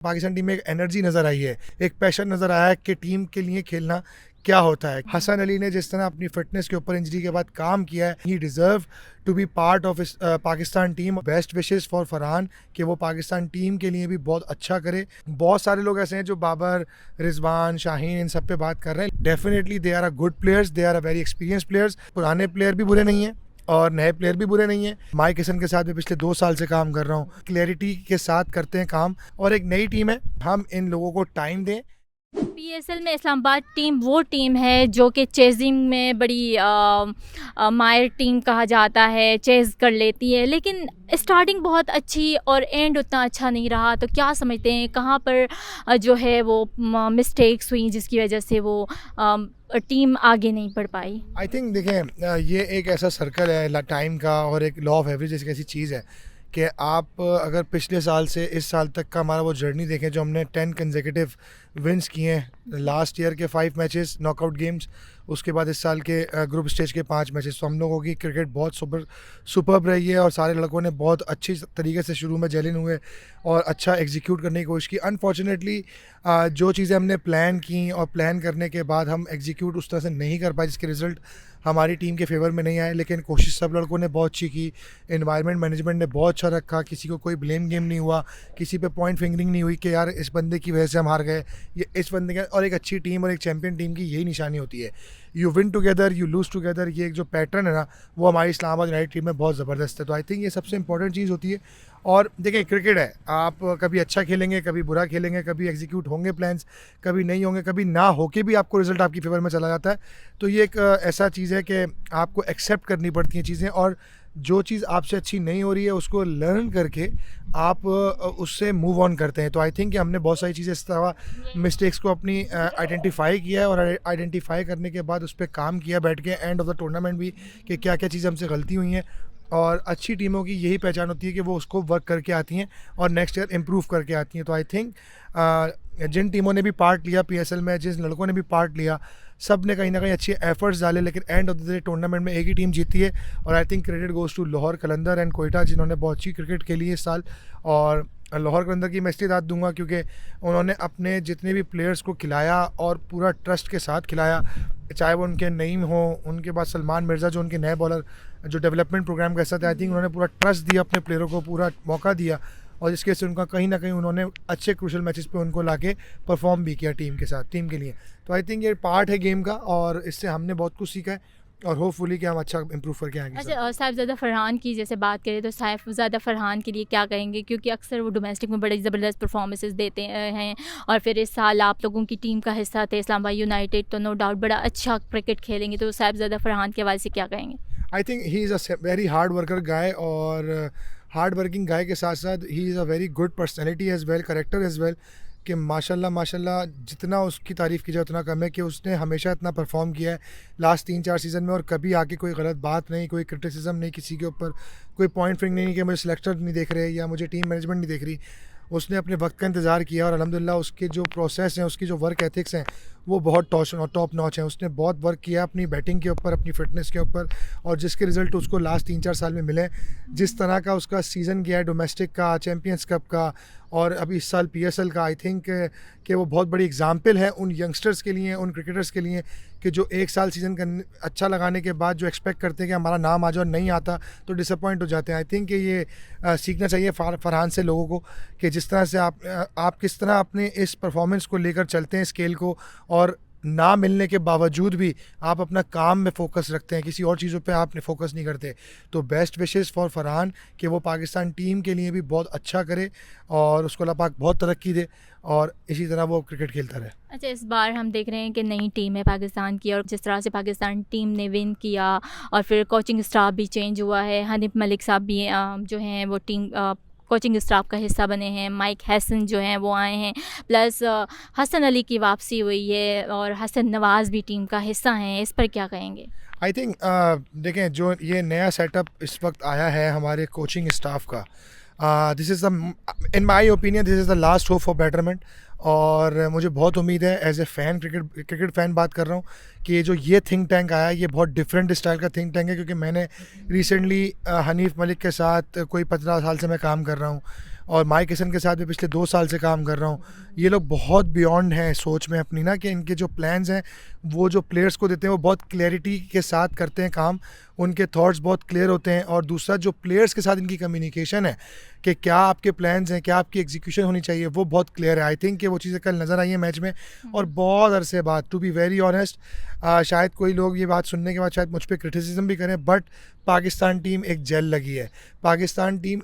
Pakistan team में एक energy नज़र आई है, एक पैशन नज़र आया है कि टीम के लिए खेलना क्या होता है। हसन अली ने जिस तरह अपनी फिटनेस के ऊपर इंजरी के बाद काम किया है, he deserve to be part of Pakistan team. Best wishes for Farhan कि वो पाकिस्तान टीम के लिए भी बहुत अच्छा करे। बहुत सारे लोग ऐसे हैं जो बाबर, रिजवान, शाहीन इन सब पे बात कर रहे हैं। Definitely they are a good players, they are a very experience players. पुराने प्लेयर भी बुरे नहीं हैं और नए प्लेयर भी बुरे नहीं है। माइक हसन के साथ मैं पिछले 2 साल से काम कर रहा हूँ। क्लैरिटी के साथ करते हैं काम और एक नई टीम है, हम इन लोगों को टाइम दें। पीएसएल में इस्लामाबाद टीम वो टीम है जो कि चेजिंग में बड़ी मायर टीम कहा जाता है, चेज़ कर लेती है, लेकिन स्टार्टिंग बहुत अच्छी और एंड उतना अच्छा नहीं रहा। तो क्या समझते हैं कहाँ पर जो है वो मिस्टेक्स हुई जिसकी वजह से वो टीम आगे नहीं बढ़ पाई? आई थिंक देखें, ये एक ऐसा सर्कल है टाइम का और एक लॉ ऑफ एवरेज ऐसी चीज़ है कि आप अगर पिछले साल से इस साल तक का हमारा वो जर्नी देखें जो हमने 10 कंसेक्यूटिव विंस किए हैं, लास्ट ईयर के 5 मैचेस नॉकआउट गेम्स, उसके बाद इस साल के ग्रुप स्टेज के 5 मैचेस, तो हम लोगों की क्रिकेट बहुत सुपर्ब रही है और सारे लड़कों ने बहुत अच्छी तरीके से शुरू में जेलिन हुए और अच्छा एग्जीक्यूट करने की कोशिश की। अनफॉर्चुनेटली जो चीज़ें हमने प्लान की और प्लान करने के बाद हम एग्जीक्यूट उस तरह से नहीं कर पाए, जिसके रिज़ल्ट हमारी टीम के फेवर में नहीं आए। लेकिन कोशिश सब लड़कों ने बहुत अच्छी की, एनवायरनमेंट मैनेजमेंट ने बहुत अच्छा रखा, किसी को कोई ब्लेम गेम नहीं हुआ, किसी पे पॉइंट फिंगरिंग नहीं हुई कि यार इस बंदे की वजह से हम हार गए, ये इस बंदे का। और एक अच्छी टीम और एक चैम्पियन टीम की यही निशानी होती है, you win together you lose together. ये एक जो पैटर्न है ना, वो हमारी इस्लामाबाद यूनाइटेड टीम में बहुत ज़बरदस्त है। तो आई थिंक ये सबसे इंपॉर्टेंट चीज़ होती है। और देखिए क्रिकेट है, आप कभी अच्छा खेलेंगे, कभी बुरा खेलेंगे, कभी एग्जीक्यूट होंगे प्लान्स, कभी नहीं होंगे, कभी ना होके भी आपको रिजल्ट आपकी फेवर में चला जाता है। तो ये एक ऐसा चीज़ है कि आपको एक्सेप्ट करनी पड़ती हैं चीज़ें, और जो चीज़ आपसे अच्छी नहीं हो रही है उसको लर्न करके आप उससे मूव ऑन करते हैं। तो आई थिंक कि हमने बहुत सारी चीज़ें इस तरह मिस्टेक्स को अपनी आइडेंटिफाई किया है और आइडेंटिफाई करने के बाद उस पर काम किया बैठ के एंड ऑफ द टूर्नामेंट भी, कि क्या क्या चीज़ें हमसे गलती हुई हैं। और अच्छी टीमों की यही पहचान होती है कि वो उसको वर्क करके आती हैं और नेक्स्ट ईयर इम्प्रूव करके आती हैं। तो आई थिंक जिन टीमों ने भी पार्ट लिया पीएसएल में, जिन लड़कों ने भी पार्ट लिया, सब ने कहीं ना कहीं अच्छे एफर्ट्स डाले, लेकिन end of the day tournament में एक ही टीम जीती है। और I think credit goes to Lahore Qalandar and Quetta, जिन्होंने बहुत अच्छी क्रिकेट खेली है इस साल। और लाहौर कलंदर की मैं इसलिए दाद दूंगा क्योंकि उन्होंने अपने जितने भी प्लेयर्स को खिलाया और पूरा ट्रस्ट के साथ खिलाया, चाहे वो उनके नईम हो, उनके बाद सलमान मिर्ज़ा जो उनके नए बॉलर जो डेवलपमेंट प्रोग्राम का हिस्सा थे। आई थिंक उन्होंने पूरा ट्रस्ट दिया अपने प्लेयरों को, पूरा मौका दिया, और जिसके से उनका कहीं ना कहीं उन्होंने अच्छे क्रूशल मैचेस पे उनको लाके परफॉर्म भी किया टीम के साथ, टीम के लिए। तो आई थिंक ये पार्ट है गेम का और इससे हमने बहुत कुछ सीखा है और होपफुली कि हम अच्छा इम्प्रूव करके आएंगे। अच्छा, साहिबज़ादा फरहान की जैसे बात करें तो साहिबज़ादा फरहान के लिए क्या कहेंगे, क्योंकि अक्सर वो डोमेस्टिक में बड़े ज़बरदस्त परफॉर्मेंसेस देते हैं और फिर इस साल आप लोगों की टीम का हिस्सा थे इस्लामाबाद यूनाइटेड, तो नो डाउट बड़ा अच्छा क्रिकेट खेलेंगे। तो साहिबज़ादा फरहान के हवाले से क्या कहेंगे? I think he is a very hard worker guy, और हार्ड वर्किंग गाय के साथ साथ he is a very good personality as well, character as well, कि माशाल्लाह माशाल्लाह जितना उसकी तारीफ़ की जाए उतना कम है। कि उसने हमेशा इतना परफॉर्म किया है लास्ट 3-4 सीज़न में, और कभी आके कोई गलत बात नहीं, कोई क्रिटिसिज्म नहीं किसी के ऊपर, कोई पॉइंट फिंग नहीं कि मुझे सिलेक्टर नहीं देख रहे या मुझे टीम मैनेजमेंट नहीं देख रही। उसने अपने वक्त का इंतज़ार किया और अल्हम्दुलिल्लाह उसके जो प्रोसेस हैं, उसकी जो वर्क एथिक्स हैं, वो बहुत टॉप नॉच हैं। उसने बहुत वर्क किया अपनी बैटिंग के ऊपर, अपनी फ़िटनेस के ऊपर, और जिसके रिज़ल्ट उसको लास्ट 3-4 साल में मिले। जिस तरह का उसका सीज़न गया है डोमेस्टिक का, चैम्पियंस कप का और अभी इस साल पीएसएल का, आई थिंक कि वो बहुत बड़ी एग्जाम्पल है उन यंगस्टर्स के लिए, उन क्रिकेटर्स के लिए, कि जो एक साल सीज़न अच्छा लगाने के बाद जो एक्सपेक्ट करते हैं कि हमारा नाम आ जाए और नहीं आता तो डिसअपॉइंट हो जाते हैं। आई थिंक कि ये सीखना चाहिए फरहान से लोगों को, कि जिस तरह से आप किस तरह अपने इस परफॉर्मेंस को लेकर चलते हैं स्केल को, और ना मिलने के बावजूद भी आप अपना काम में फ़ोकस रखते हैं, किसी और चीज़ों पे आप फोकस नहीं करते। तो बेस्ट विशेस फॉर फरहान कि वो पाकिस्तान टीम के लिए भी बहुत अच्छा करे और उसको अल्लाह पाक बहुत तरक्की दे और इसी तरह वो क्रिकेट खेलता रहे। अच्छा, इस बार हम देख रहे हैं कि नई टीम है पाकिस्तान की, और जिस तरह से पाकिस्तान टीम ने विन किया और फिर कोचिंग स्टाफ भी चेंज हुआ है, हनीफ मलिक साहब भी जो हैं वो टीम कोचिंग स्टाफ का हिस्सा बने हैं, माइक हैसन जो हैं वो आए हैं, प्लस हसन अली की वापसी हुई है और हसन नवाज़ भी टीम का हिस्सा हैं। इस पर क्या कहेंगे? आई थिंक देखें, जो ये नया सेटअप इस वक्त आया है हमारे कोचिंग स्टाफ का, this is the, in my opinion this is the last hope for betterment. और मुझे बहुत उम्मीद है as a fan, cricket fan बात कर रहा हूँ, कि जो ये थिंक टैंक आया ये बहुत डिफरेंट स्टाइल का थिंक टैंक है। क्योंकि मैंने रिसेंटली हनीफ मलिक के साथ कोई 15 साल से मैं काम कर रहा हूँ और माइक किसन के साथ भी पिछले 2 साल से काम कर रहा हूँ। ये लोग बहुत बियॉन्ड हैं सोच में अपनी ना, कि इनके जो प्लान्स हैं वो जो प्लेयर्स को देते हैं वो बहुत क्लैरिटी के साथ करते हैं काम, उनके थॉट्स बहुत क्लियर होते हैं। और दूसरा जो प्लेयर्स के साथ इनकी कम्युनिकेशन है कि क्या आपके प्लान्स हैं, क्या आपकी एग्जीक्यूशन होनी चाहिए, वो बहुत क्लियर है। आई थिंक कि वो चीज़ें कल नज़र आई हैं मैच में। और बहुत अरसे बाद, टू बी वेरी ऑनेस्ट, शायद कोई लोग ये बात सुनने के बाद शायद मुझ पर क्रिटिसिज्म भी करें, बट पाकिस्तान टीम एक जेल लगी है। पाकिस्तान टीम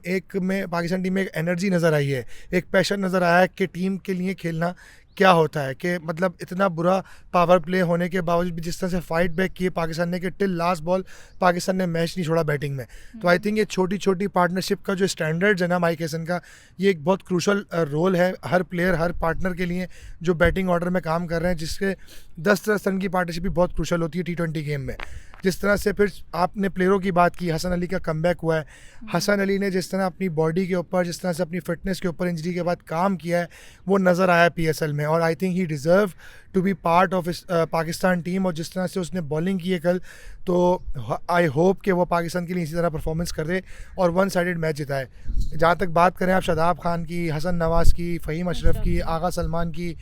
में एक एनर्जी नज़र आई है, एक पैशन नज़र आया है कि टीम के लिए खेलना क्या होता है। कि मतलब इतना बुरा पावर प्ले होने के बावजूद भी जिस तरह से फाइट बैक किए पाकिस्तान ने, कि टिल लास्ट बॉल पाकिस्तान ने मैच नहीं छोड़ा बैटिंग में। तो आई थिंक ये छोटी छोटी पार्टनरशिप का जो स्टैंडर्ड्स है ना माइक हैसन का, ये एक बहुत क्रूशल रोल है हर प्लेयर, हर पार्टनर के लिए जो बैटिंग ऑर्डर में काम कर रहे हैं, जिसके 10-10 रन की पार्टनरशिप भी बहुत क्रूशल होती है T20 गेम में। जिस तरह से फिर आपने प्लेयरों की बात की, हसन अली का कमबैक हुआ है। हसन अली ने जिस तरह अपनी बॉडी के ऊपर, जिस तरह से अपनी फिटनेस के ऊपर इंजरी के बाद काम किया है, वो नज़र आया PSL में। और I think he deserve to be part of Pakistan team. और जिस तरह से उसने बॉलिंग की है कल, तो आई होप कि वो पाकिस्तान के लिए इसी तरह परफॉर्मेंस करे और 1 साइडेड मैच जिताए। जहाँ तक बात करें आप शादाब खान की, हसन नवाज़ की, फ़हीम अशरफ की, आगा सलमान की,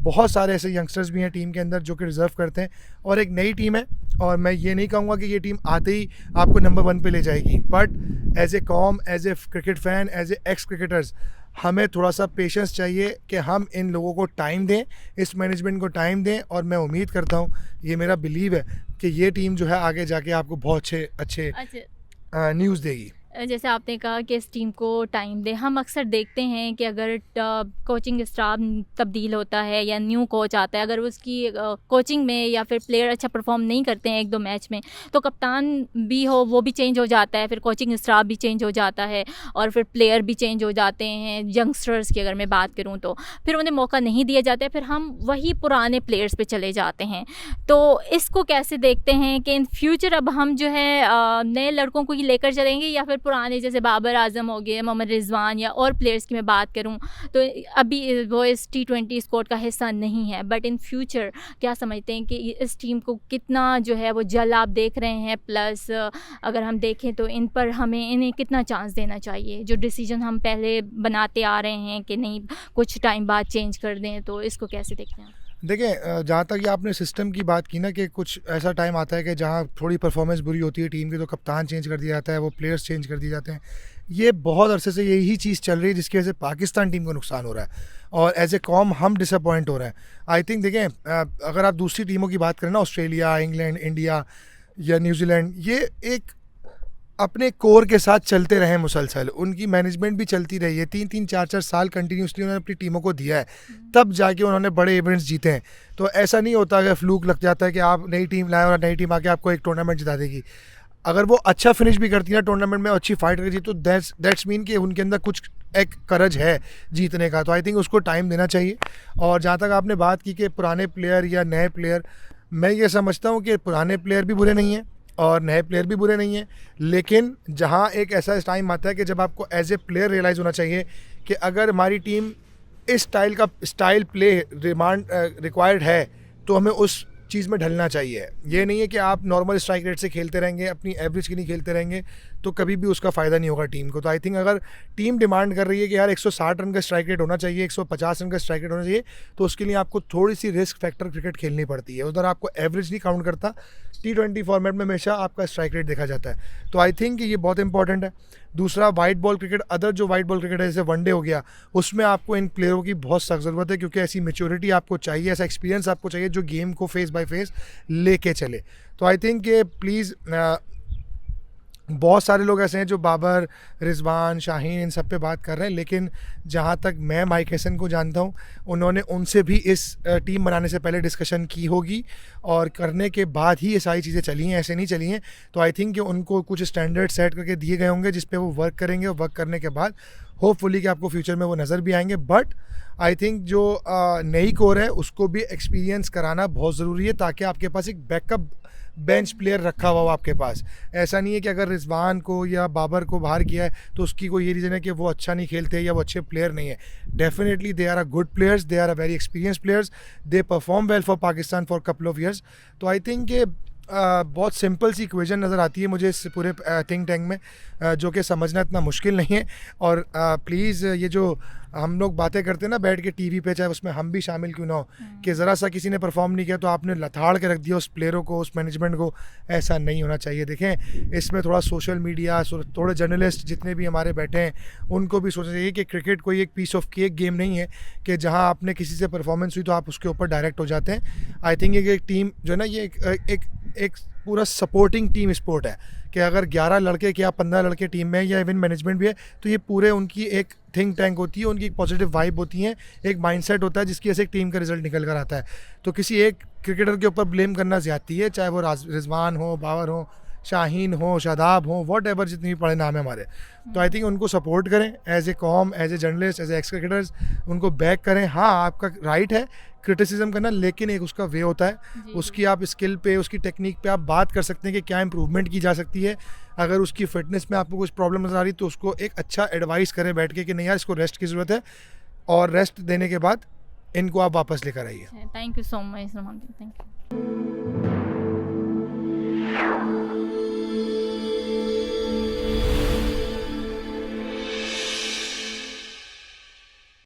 बहुत सारे ऐसे यंगस्टर्स भी हैं टीम के अंदर जो कि डिज़र्व करते हैं। और एक नई टीम है, और मैं ये नहीं कहूँगा कि ये टीम आते ही आपको नंबर 1 पे ले जाएगी, बट एज ए कॉम, as a cricket fan, as a ex cricketers, हमें थोड़ा सा पेशेंस चाहिए कि हम इन लोगों को टाइम दें, इस मैनेजमेंट को टाइम दें। और मैं उम्मीद करता हूँ, ये मेरा बिलीव है कि ये टीम जो है आगे जाके आपको बहुत अच्छे न्यूज़ देगी। जैसे आपने कहा कि इस टीम को टाइम दे, हम अक्सर देखते हैं कि अगर कोचिंग स्टाफ तब्दील होता है या न्यू कोच आता है, अगर उसकी कोचिंग में या फिर प्लेयर अच्छा परफॉर्म नहीं करते हैं 1-2 मैच में, तो कप्तान भी हो वो भी चेंज हो जाता है, फिर कोचिंग स्टाफ भी चेंज हो जाता है, और फिर प्लेयर भी चेंज हो जाते हैं। यंगस्टर्स की अगर मैं बात करूँ तो फिर उन्हें मौका नहीं दिया जाता है, फिर हम वही पुराने प्लेयर्स पे चले जाते हैं। तो इसको कैसे देखते हैं कि इन फ्यूचर अब हम जो है नए लड़कों को ही लेकर चलेंगे, या फिर पुराने जैसे बाबर आजम हो गए, मोहम्मद रिजवान, या और प्लेयर्स की मैं बात करूं तो अभी वो इस T20 स्क्वाड का हिस्सा नहीं है, बट इन फ्यूचर क्या समझते हैं कि इस टीम को कितना जो है वो जल आप देख रहे हैं, प्लस अगर हम देखें तो इन पर इन्हें कितना चांस देना चाहिए, जो डिसीजन हम पहले बनाते आ रहे हैं कि नहीं कुछ टाइम बाद चेंज कर दें, तो इसको कैसे देखते हैं? देखिए, जहाँ तक ये आपने सिस्टम की बात की ना, कि कुछ ऐसा टाइम आता है कि जहाँ थोड़ी परफॉर्मेंस बुरी होती है टीम की, तो कप्तान चेंज कर दिया जाता है, वो प्लेयर्स चेंज कर दिए जाते हैं। ये बहुत अरसे से यही चीज़ चल रही है, जिसकी वजह से पाकिस्तान टीम को नुकसान हो रहा है और एज ए कॉम हम डिसअपॉइंट हो रहे हैं। आई थिंक देखें, अगर आप दूसरी टीमों की बात करें ना, ऑस्ट्रेलिया, इंग्लैंड, इंडिया या न्यूजीलैंड, ये एक अपने कोर के साथ चलते रहे मुसलसल, उनकी मैनेजमेंट भी चलती रही है। 3-3, 4-4 साल कंटिन्यूसली उन्होंने अपनी टीमों को दिया है, तब जाके उन्होंने बड़े इवेंट्स जीते हैं। तो ऐसा नहीं होता कि फ्लूक लग जाता है कि आप नई टीम लाए और नई टीम आके आपको एक टूर्नामेंट जिता देगी। अगर वो अच्छा फिनिश भी करती है टूर्नामेंट में, अच्छी फाइट करती, तो दैट्स मीन कि उनके अंदर कुछ एक करज है जीतने का। तो आई थिंक उसको टाइम देना चाहिए। और जहाँ तक आपने बात की कि पुराने प्लेयर या नए प्लेयर, मैं ये समझता हूँ कि पुराने प्लेयर भी बुरे नहीं हैं और नए प्लेयर भी बुरे नहीं हैं, लेकिन जहाँ एक ऐसा टाइम आता है कि जब आपको एज ए प्लेयर रियलाइज़ होना चाहिए कि अगर हमारी टीम इस स्टाइल प्ले रिक्वायर्ड है, तो हमें उस चीज़ में ढलना चाहिए। ये नहीं है कि आप नॉर्मल स्ट्राइक रेट से खेलते रहेंगे, अपनी एवरेज की नहीं खेलते रहेंगे, तो कभी भी उसका फ़ायदा नहीं होगा टीम को। तो आई थिंक अगर टीम डिमांड कर रही है कि यार 160 रन का स्ट्राइक रेट होना चाहिए, 150 रन का स्ट्राइक रेट होना चाहिए, तो उसके लिए आपको थोड़ी सी रिस्क फैक्टर क्रिकेट खेलनी पड़ती है। उधर आपको एवरेज नहीं काउंट करता, T20 फॉर्मेट में हमेशा आपका स्ट्राइक रेट देखा जाता है। तो आई थिंक ये बहुत इंपॉर्टेंट है। दूसरा, वाइट बॉल क्रिकेट, अदर जो वाइट बॉल क्रिकेट है जैसे वनडे हो गया, उसमें आपको इन प्लेयरों की बहुत सख्त ज़रूरत है, क्योंकि ऐसी मैच्योरिटी आपको चाहिए, ऐसा एक्सपीरियंस आपको चाहिए जो गेम को फेस बाय फेस लेके चले। तो आई थिंक कि प्लीज़, बहुत सारे लोग ऐसे हैं जो बाबर, रिजवान, शाहीन, इन सब पे बात कर रहे हैं, लेकिन जहाँ तक मैं माइक हैसन को जानता हूँ, उन्होंने उनसे भी इस टीम बनाने से पहले डिस्कशन की होगी, और करने के बाद ही ये सारी चीज़ें चली हैं, ऐसे नहीं चली हैं। तो आई थिंक कि उनको कुछ स्टैंडर्ड सेट करके दिए गए होंगे जिस पे वो वर्क करेंगे, और वर्क करने के बाद होपफुली कि आपको फ्यूचर में वो नज़र भी आएंगे। बट आई थिंक जो नई कोर है उसको भी एक्सपीरियंस कराना बहुत ज़रूरी है, ताकि आपके पास एक बैकअप बेंच प्लेयर रखा हुआ हो आपके पास। ऐसा नहीं है कि अगर रिजवान को या बाबर को बाहर किया है तो उसकी कोई ये रीज़न है कि वो अच्छा नहीं खेलते या वो अच्छे प्लेयर नहीं है। Definitely they are a good players, they are a very experience players, they perform well for Pakistan for couple of years. तो आई थिंक कि बहुत सिंपल सी इक्वेशन नज़र आती है मुझे इस पूरे थिंक टैंक में, जो कि समझना इतना मुश्किल नहीं है। और प्लीज़ ये जो हम लोग बातें करते हैं ना बैठ के टीवी पे, चाहे उसमें हम भी शामिल क्यों ना हो, कि ज़रा सा किसी ने परफॉर्म नहीं किया तो आपने लथाड़ के रख दिया उस प्लेयरों को, उस मैनेजमेंट को। ऐसा नहीं होना चाहिए। देखें, इसमें थोड़ा सोशल मीडिया, थोड़े जर्नलिस्ट जितने भी हमारे बैठे हैं उनको भी सोचना चाहिए कि क्रिकेट कोई एक पीस ऑफ केक गेम नहीं है कि जहाँ आपने किसी से परफॉर्मेंस हुई तो आप उसके ऊपर डायरेक्ट हो जाते हैं। आई थिंक एक टीम जो है ना, ये एक पूरा सपोर्टिंग टीम स्पोर्ट है कि अगर 11 लड़के क्या 15 लड़के टीम में या इवन मैनेजमेंट भी है तो ये पूरे उनकी एक थिंक टैंक होती है, उनकी एक पॉजिटिव वाइब होती है, एक माइंडसेट होता है जिसकी वजह से एक टीम का रिजल्ट निकल कर आता है। तो किसी एक क्रिकेटर के ऊपर ब्लेम करना ज़्यादती है, चाहे वो रिजवान हो, बाबर हो, शाहीन हो, शादाब हो, वॉट एवर जितने भी बड़े नाम है हमारे। तो आई थिंक उनको सपोर्ट करें एज ए कॉम, as a journalist, as a ex cricketers, उनको बैक करें। हाँ, आपका राइट है क्रिटिसिज्म करना, लेकिन एक उसका वे होता है, उसकी आप स्किल पे, उसकी टेक्निक पे आप बात कर सकते हैं कि क्या इंप्रूवमेंट की जा सकती है। अगर उसकी फिटनेस में आपको कुछ प्रॉब्लम नज़र आ रही तो उसको एक अच्छा एडवाइस करें बैठ के कि नहीं यार इसको रेस्ट की ज़रूरत है, और रेस्ट देने के बाद इनको आप वापस लेकर आइए। Thank you so much, thank you.